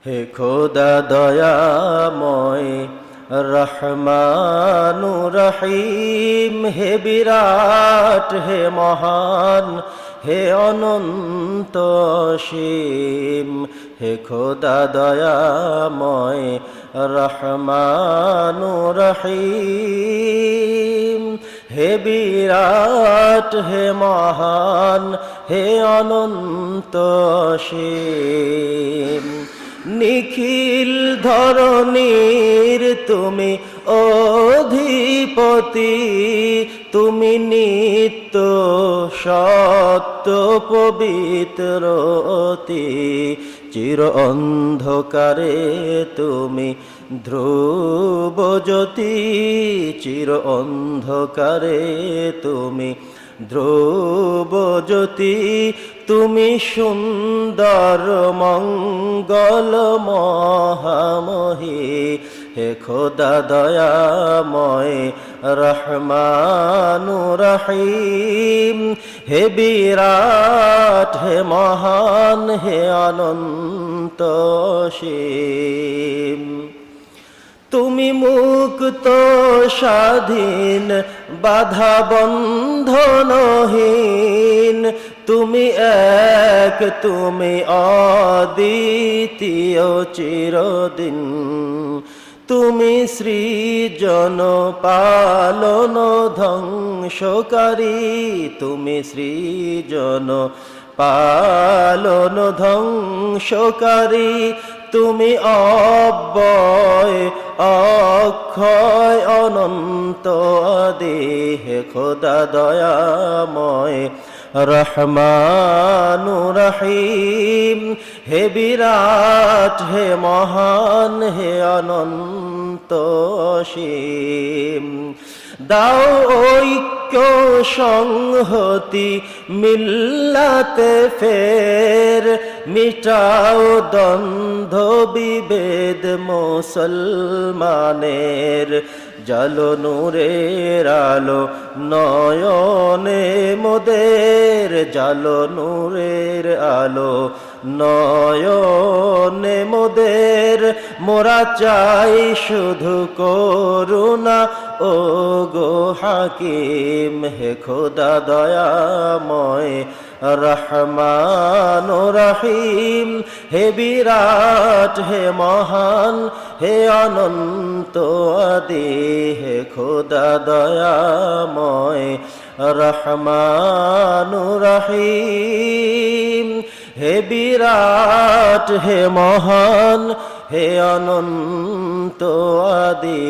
হে খোদা দয়াময় রহমানু রহিম, হে বিরাট, হে মহান, হে অনন্ত অসীম। হে খোদা দয়াময় রহমানু রহিম, হে বিরাট, হে মহান, হে অনন্ত অসীম। নিখিল ধরণীর তুমি অধিপতি, তুমি নিত্য সত্য পবিত্র অতি। চির অন্ধকারে তুমি ধ্রুব জ্যোতি, চির অন্ধকারে তুমি ধ্রুব জ্যোতি। তুমি সুন্দর মঙ্গল মহামহী, হে খোদা দয়াময় রহমানু রহিম, হে বিরাট, হে মহান, হে অনন্ত অসীম। তুমি মুক্ত স্বাধীন বাধা বন্ধনহীন, তুমি এক, তুমি অদ্বিতীয় চিরদিন। তুমি সৃজন পালন ধ্বংসকারী, তুমি সৃজন পালন ধ্বংসকারী। তুমি অব্যয় অক্ষয় অনন্ত আদি, হে খোদা দয়াময় রহমানু রহিম, হে বিরাট, হে মহান, হে অনন্ত অসীম। দাও ঐক্য সংহতি মিল্লাতে ফের, মিটাও দ্বন্দ্ব বিভেদ মুসলমানের। জালো নূরের আলো নয়নে মোদের, জালো নূরের আলো নয়নে মোদের। মোরা চাই শুধু করুণা ও গো হাকিম, হে খোদা দয়াময় রহমান রহিম, হে বিরাট, হে মহান, হে অনন্ত আদি, হে খোদা দয়াময় রহমান রহিম, হে বিরাট, হে মহান, হে অনন্ত আদি।